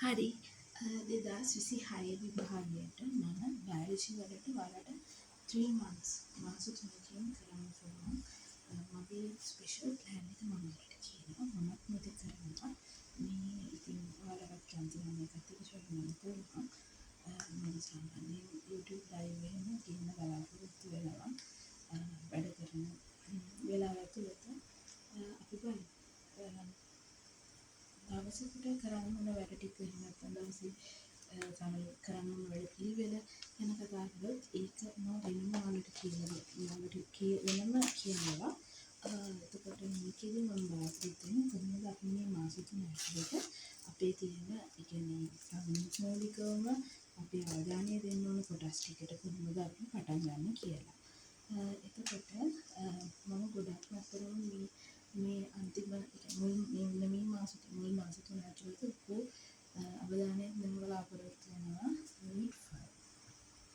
හරි 2026 විභාගයට මම බයොලොජි වලට වලට 3 months මාස 3කින් කරන්න පුළුවන් මගේ ස්පෙෂල් ප්ලෑන් එක මම ඔයාලට කියනවා මමත් මේක කරනවා මේ ඉතින් ඔයාලට කැමති නම් මේකත් එක්ක ෂෙයාර් කරන්න පුළුවන් මම සාමාන්‍යයෙන් YouTube live එහෙම ගිහින් බලාපොරොත්තු වෙනවා වැඩ කරන වෙලාව ඇතුළත අපි බලමු දවසකට කරන්න ඕන වැඩ ටික එහෙම නැත්නම් දවසේ තමයි කරන්න ඕන වැඩ පිළිවෙල ගැන කතා කරොත් ඒක මම වෙනම ඔයාලට කියනවා එතකොට මේකෙදි මම බලාපොරොත්තු වෙන්නේ කොහොමද අපි මේ මාස තුන ඇතුළත අපේ තියෙන ඒ කියන්නේ මූලිකවම අපේ අවධානය දෙන්න ඕන කොටස් ටිකට කොහොමද අපි පටන් ගන්න කියලා. එතකොට මම ගොඩක්ම අතරම මේ අන්තිම මේ මාස තුන ඇතුළත ලොකු අවධානයක් දෙන්න බලාපොරොත්තු වෙනවා unit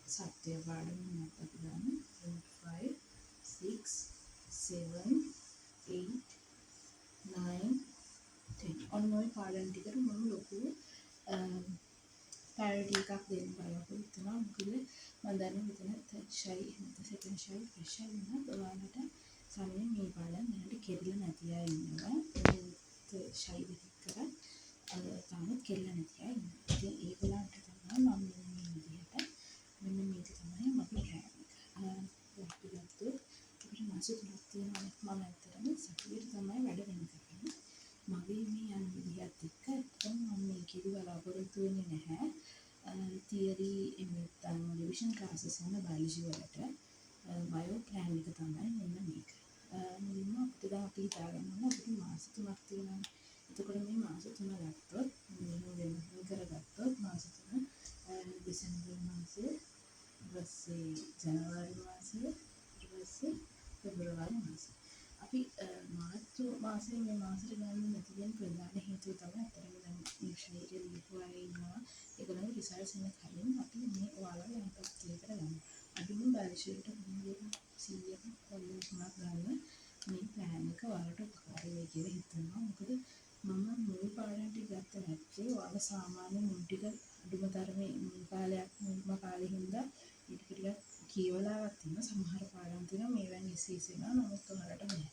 5 සත්‍ය පාඩම මත අපි ගන්න unit 5 6 7 8 9 10 ඔන්න ඔය පාඩම් ටිකට මම ලොකු priority එකක් දෙන්න බලාපොරොත්තු වෙනවා මොකද මම දන්නේ මෙතන shy second shy first shy වුණත් ඔයාලට සමහරවිට මේ පාඩම් දැනට කෙරිලා නැති අය ඉන්නවා ෂයි දෙකක් කරා තාමත් කෙරිලා නැති අය ඉන්නවා ඉතින් ඒගොල්ලන්ට තමයි මම මේ විදිහට මෙන්න මේක තමයි මගේ ප්ලෑන් එක අපි ගත්තොත් අපිට මාස 3ක් තියෙනවා මම ඇත්තටම සතියට තමයි වැඩ වෙන කරන්නේ මගේ මේ යන විදිහත් එක්ක ඇත්තටම මම මේකේදී බලාපොරොත්තු වෙන්නේ නැහැ තියරි එමෙතන රිවිෂන් ක්ලාසස් යන බයොලොජි වලට බයෝ ප්ලෑන් එක තමයි මෙන්න මේක මුලින්ම අපිට දැන් අපි හිතාගන්න ඕන අපිට මාස 3ක් තියෙනවා එතකොට මේ මාස 3 ගත්තොත් වෙන කරගත්තොත් මාස 3 දෙසැම්බර් මාසේ ඊට පස්සේ ජනවාරි මාසේ ඊට පස්සේ පෙබරවාරි මාසේ අපි මාර්තු මාසේ මේ මාසෙට ගන්න නැති වෙන ප්‍රධාන හේතුව තමයි අතරම දැන් මේ ශරීරය ලියපු අය ඉන්නවා ඒගොල්ලෝ රිසර්ච් එන කලින් අපි මේ ඔයාලගේ අන්තක් ක්ලියර් කරගන්න අදුම බයොලොජියට 100ක් කොල්ලෙක් ගන්න මේ ප්ලෑන් එක ඔයාලට උපකාරී වෙයි කියලා හිතනවා මොකද මම මුල් පාඩම් ටික ගත්ත නැත්තේ ඔයාලා සාමාන්‍ය මුල් ටික අඩුම තරමේ මුල් කාලේ හින්දා ඊට ටිකක් කියවලාවක් තියෙනවා සමහර පාඩම් තියෙනවා මේවෙන් ඉස්සෙස් වෙනවා නමුත් ඔයාලට බෑ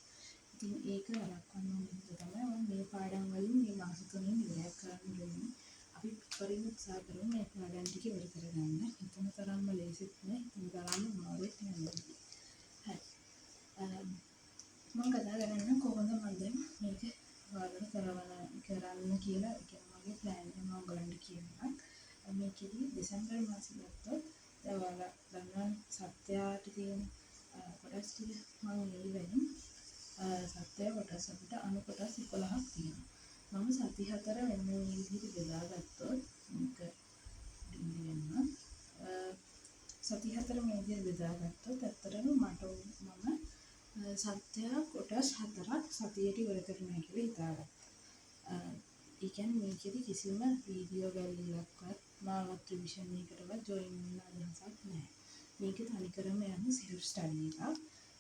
ඉතින් ඒක වළක්වන්න ඕන හින්දා තමයි මම මේ පාඩම් වලින් මේ මාස තුනෙන් ඉවරයක් කරන්න ඕනේ අපි පරිම උත්සාහ කරමු මේ පාඩම් ටික ඉවර කරගන්න හිතන තරම්ම ලේසිත් නෑ හිතන තරම්ම අමාරුත් නෙමෙයි හරි මම කතා කරන්න කොහොමද මම දැන් මේක ඔයාලට කරන්න කියලා ඒ කියන්නේ මගේ ප්ලෑන් එක මම ඔයගලන්ට කියන්නම් මේකෙදි දෙසැම්බර් මාසේ ගත්තොත් දැන් ඔයාලා දන්නවා සත්‍යයට තියෙන කොටස් ටික මම ඊවෙනින් සත්‍ය කොටස් අපිට අනු කොටස් 11ක් තියෙනවා මම සති 4 වෙන මේ විදිහට බෙදාගත්තොත් මේක දෙන්න සති 4 මේ විදිහට බෙදාගත්තොත් ඇත්තටම මම සත්‍ය කොටස් 4ක් සතියට ඉවර කරනවා කියලා හිතාගත්තා. ඒ කියන්නේ මේකෙදි කිසිම වීඩියෝ ගැලවිලක්වත් මාවත් රිවිෂන් එකකටවත් ජොයින් වෙන්න අදහසක් නැහැ. මේක තනිකරම යන self study එකක්.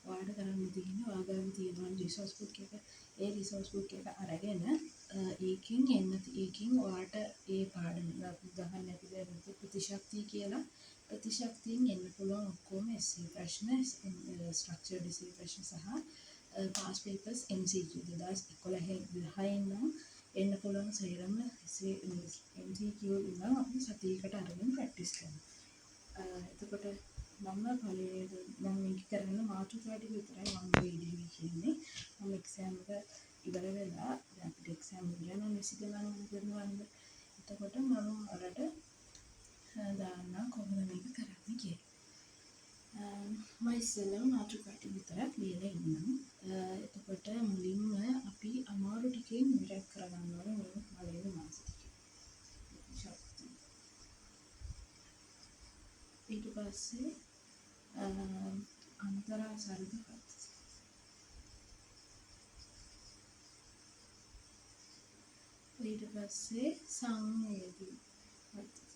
ඔයාලට කරන්න තියෙන්නේ ඔයාගාව තියෙන රිසෝස් බුක් එක ඒ රිසෝස් බුක් එක අරගෙන ඒකෙන් ඔයාලට ඒ පාඩම උදාහරණ අපි දැන් ප්‍රතිශක්තිය කියලා ප්‍රතිශක්තියෙන් එන්න පුළුවන් ඔක්කොම essay ප්‍රශ්න structured essay ප්‍රශ්න සහ past papers MCQ 2011 නම් එන්න පුළුවන් සේරම essay MCQ ඉඳන් අපි සතියකට අරගෙන ප්‍රැක්ටිස් කරනවා. එතකොට මම මේක කරන්න මාතෘකාව ටික විතරයි මම වීඩියෝ කියන්නේ. මම එක්සෑම් එක ඉවර වෙලා දැන් අපිට එක්සෑම් ඉවර වෙනවා නිසි ගණන් කරනවා. එතකොට මම ඔයාලට දාන්න කොහොමද මේක කරන්නේ කියලා. මම ඉස්සෙල්ලාම මාතෘකාව ටික විතරක් ලියලා ඉන්නම්. එතකොට මුලින්ම අපි අමාරු ටිකෙන් ඉවර කරගන්න ඕනේ මේ පළවෙනි මාසෙ. ඊට පස්සේ අන්තරා සර්ග පද්ධතිය. ඊට පස්සේ සංවේදී පද්ධතිය.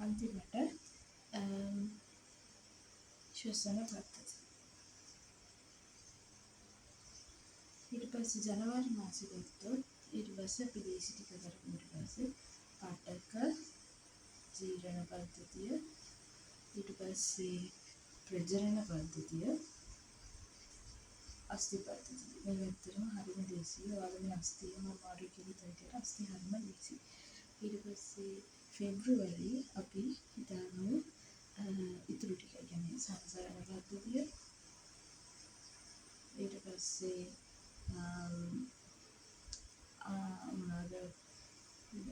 අන්තිමට ශ්වසන පද්ධතිය. ඊට පස්සේ ජනවාරි මාසෙ ගත්තොත් ඊට පස්සේ අපි දේසි ටික කරමු. ඊට පස්සේ පාටක ජීරණ පද්ධතිය, ඊට පස්සේ ප්‍රජනන පද්ධතිය, අස්ථි පද්ධතිය. මේ ඇත්තටම හරිම දේසිය. ඔයාලා මේ අස්ථියම අමාරුයි කියලා හිතන අස්ථි හරිම දේසි. ඊට පස්සේ ෆෙබ්‍රුවරි අපි හිතමු ඉතුරු ටික කියන්නේ සංසරණ පද්ධතිය. ඊට පස්සේ මොනවාද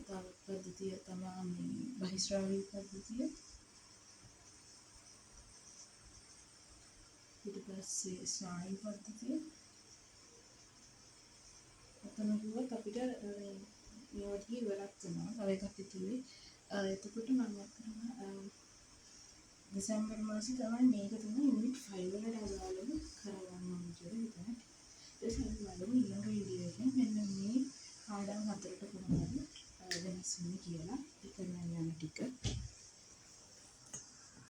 තව පද්ධතිය තමයි බහිස්රාවී පද්ධතිය. ඊට පස්සේ ස්නායු පද්ධතිය. ඔතන ගියොත් අපිට මේවා ටික ඉවරක් වෙනවා. තව එකක් ඉතුරුයි. එතකොට මම අත්‍තරම දෙසැම්බර් මාසේ තමයි මේක තමයි යුනිට් 5 වලට අදාළව කරගන්න ඕන කියලා හිතන්නේ. ඒක බලමු ඊළඟ වීඩියෝ එකෙන් මෙන්න මේ පාඩම් හතරට කොහොමද වෙනස් වෙන්නේ කියලා. ඒ කරන්න යන ටික